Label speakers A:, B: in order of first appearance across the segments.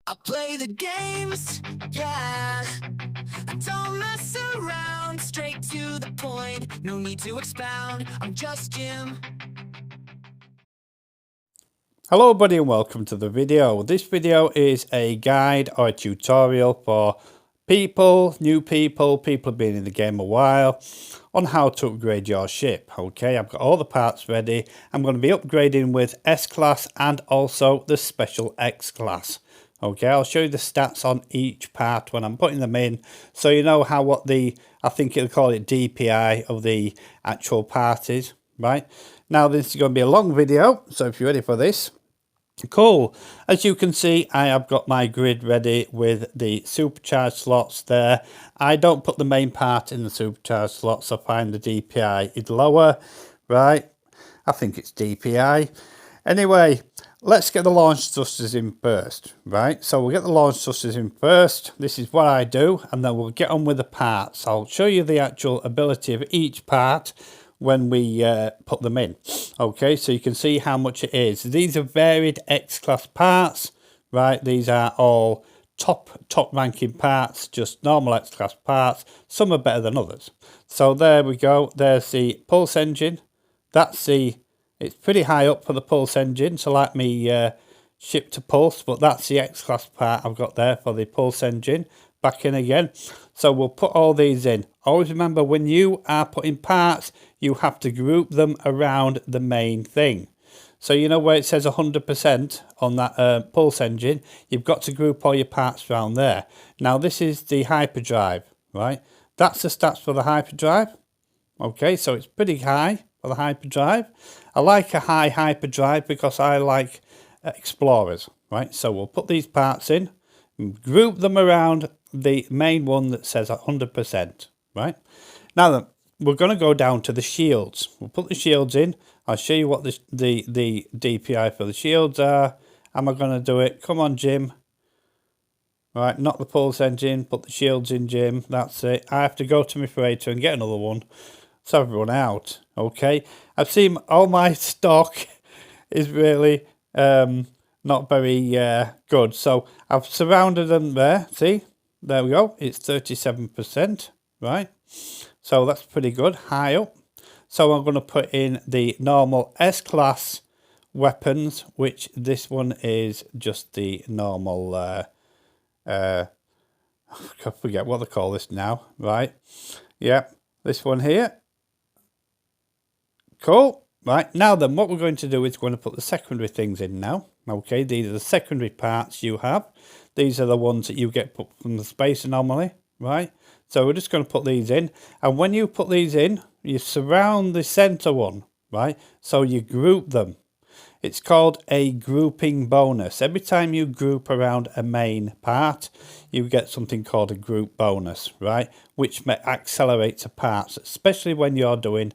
A: I play the games, yeah. I don't mess around, straight to the point. No need to expound, I'm just Jim.
B: Hello everybody and welcome to the video. This video is a guide or a tutorial for new people who've been in the game a while on how to upgrade your ship. Okay, I've got all the parts ready. I'm going to be upgrading with S-Class and also the Special X-Class. Okay, I'll show you the stats on each part when I'm putting them in, so you know I think it'll call it DPI of the actual part is, right? Now this is going to be a long video, so if you're ready for this, cool. As you can see, I have got my grid ready with the supercharged slots there. I don't put the main part in the supercharged slots. I find the DPI is lower, right? I think it's DPI. Anyway, let's get the launch thrusters in first, right? So we'll get the launch thrusters in first. This is what I do, and then we'll get on with the parts. I'll show you the actual ability of each part when we put them in. Okay, so you can see how much it is. These are varied X-Class parts, right? These are all top ranking parts, just normal X-Class parts. Some are better than others. So there we go. There's the pulse engine. It's pretty high up for the pulse engine, so like me ship to pulse, but that's the X-Class part I've got there for the pulse engine. Back in again. So we'll put all these in. Always remember, when you are putting parts, you have to group them around the main thing. So you know where it says 100% on that pulse engine, you've got to group all your parts around there. Now this is the hyperdrive, right? That's the stats for the hyperdrive. Okay, so it's pretty high for the hyperdrive. I like a high hyperdrive because I like explorers, right? So we'll put these parts in, group them around the main one that says 100%, right? Now then, we're going to go down to the shields. We'll put the shields in. I'll show you what the DPI for the shields are. Am I going to do it? Come on, Jim. Right, not the pulse engine, put the shields in, Jim. That's it. I have to go to my freighter and get another one. So I've run out. Okay. I've seen all my stock is really not very good. So I've surrounded them there. See? There we go. It's 37%. Right. So that's pretty good. High up. So I'm going to put in the normal S-Class weapons, which this one is just the normal, I forget what they call this now. Right. Yeah. This one here. Cool. Right, now then, what we're going to do is going to put the secondary things in now. Okay, these are the secondary parts you have. These are the ones that you get put from the space anomaly, right? So we're just going to put these in. And when you put these in, you surround the center one, right? So you group them. It's called a grouping bonus. Every time you group around a main part, you get something called a group bonus, right? Which accelerates the parts, especially when you're doing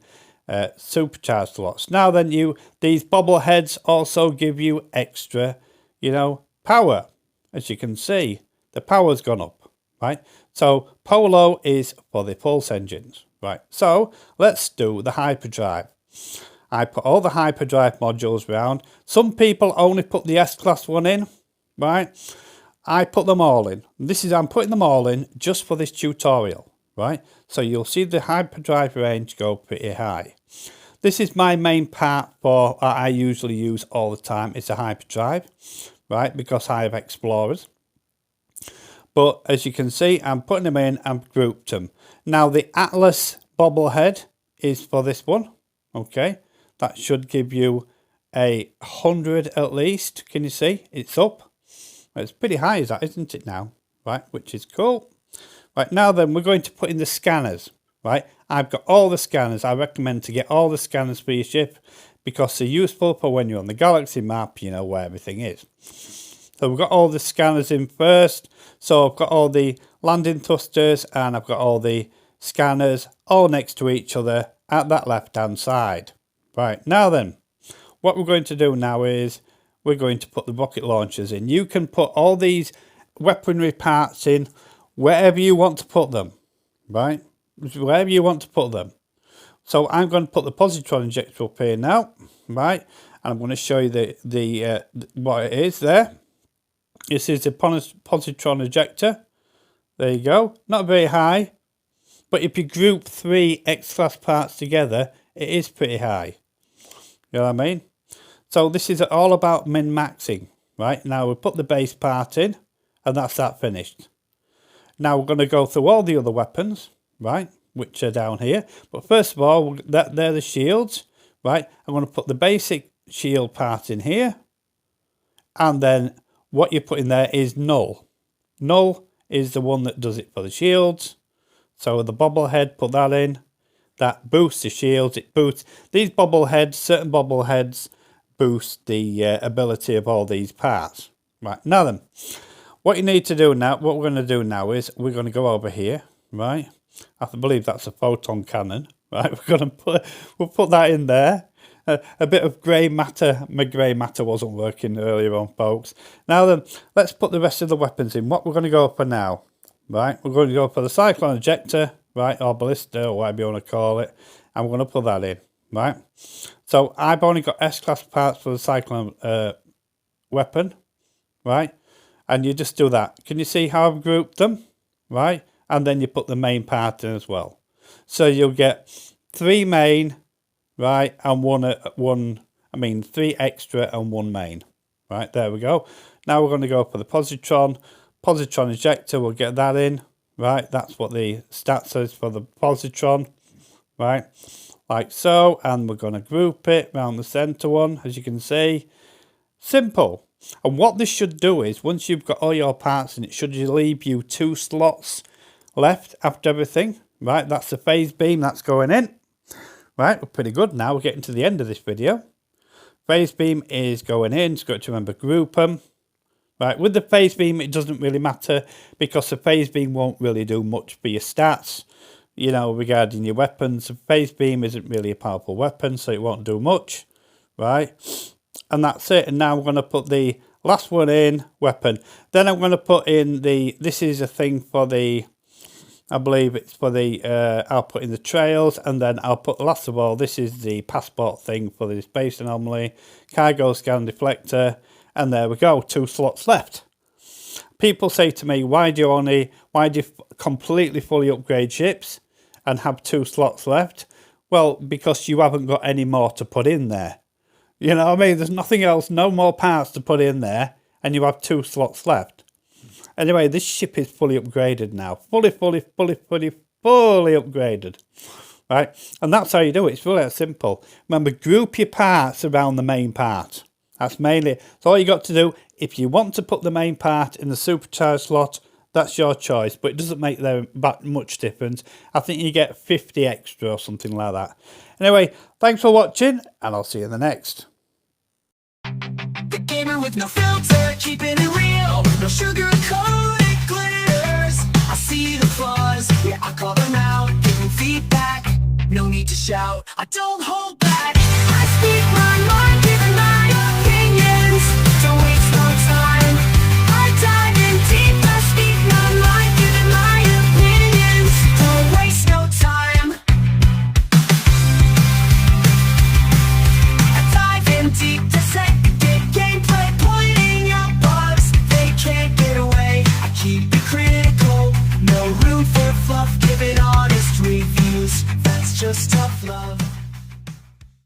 B: supercharged slots. Now then, these bobbleheads also give you extra, power. As you can see, the power's gone up, right? So Polo is for the pulse engines, right? So let's do the hyperdrive. I put all the hyperdrive modules around. Some people only put the S-Class one in, right? I put them all in. I'm putting them all in just for this tutorial, right? So you'll see the hyperdrive range go pretty high. This is my main part I usually use all the time. It's a hyperdrive, right? Because I have explorers. But as you can see, I'm putting them in and grouped them. Now the Atlas bobblehead is for this one. Okay, that should give you 100 at least. Can you see? It's up. It's pretty high, is that, isn't it now? Right, which is cool. Right, now then, we're going to put in the scanners, right? I've got all the scanners. I recommend to get all the scanners for your ship because they're useful for when you're on the galaxy map, you know where everything is. So we've got all the scanners in first. So I've got all the landing thrusters and I've got all the scanners all next to each other at that left-hand side. Right, now then, what we're going to do now is we're going to put the rocket launchers in. You can put all these weaponry parts in wherever you want to put them, right? Wherever you want to put them. So I'm going to put the positron injector up here now, right? And I'm going to show you what it is there. This is a positron ejector. There you go. Not very high, but if you group 3 X-class parts together, it is pretty high. You know what I mean? So this is all about min-maxing, right? Now we'll put the base part in, and that's that finished. Now we're going to go through all the other weapons, right, which are down here. But first of all, they're the shields, right? I'm going to put the basic shield part in here, and then what you put in there is null. Null is the one that does it for the shields. So the bobblehead, put that in. That boosts the shields. It boosts these bobbleheads. Certain bobbleheads boost the ability of all these parts. Right, now then, what you need to do now, what we're going to do now is we're going to go over here, right? I believe that's a photon cannon, right? We'll put that in there. A bit of grey matter. My grey matter wasn't working earlier on, folks. Now then, let's put the rest of the weapons in. What we're going to go for now, right? We're going to go for the cyclone ejector, right? Or ballista, or whatever you want to call it. And we're going to put that in, right? So I've only got S-class parts for the cyclone weapon, right? And you just do that. Can you see how I've grouped them, right? And then you put the main part in as well. So you'll get 3 main, right, and 3 extra and 1 main. Right, there we go. Now we're going to go for the positron ejector. We'll get that in, right? That's what the stats is for the positron, right? Like so, and we're going to group it around the center one, as you can see. Simple. And what this should do is, once you've got all your parts in, it should leave you 2 slots left after everything, right? That's the phase beam that's going in. Right, we're pretty good now. We're getting to the end of this video. Phase beam is going in. Just got to remember group them. Right, with the phase beam, it doesn't really matter because the phase beam won't really do much for your stats, you know, regarding your weapons. The phase beam isn't really a powerful weapon, so it won't do much, right? And that's it. And now I'm going to put the last one in, weapon. Then I'm going to put in this is a thing for the, I believe it's for the, I'll put in the trails, and then I'll put, last of all, this is the passport thing for the space anomaly, cargo scan deflector, and there we go, 2 slots left. People say to me, why do you completely fully upgrade ships and have 2 slots left? Well, because you haven't got any more to put in there. You know what I mean? There's nothing else, no more parts to put in there, and you have 2 slots left. Anyway, this ship is fully upgraded now. Fully upgraded. Right? And that's how you do it. It's really simple. Remember, group your parts around the main part. That's mainly, that's all you got to do. If you want to put the main part in the supercharged slot, that's your choice. But it doesn't make that much difference. I think you get 50 extra or something like that. Anyway, thanks for watching, and I'll see you in the next.
A: The gamer with no filter, keeping it real. No sugar coated glitters. I see the flaws, yeah, I call them out. Giving feedback, no need to shout. I don't hold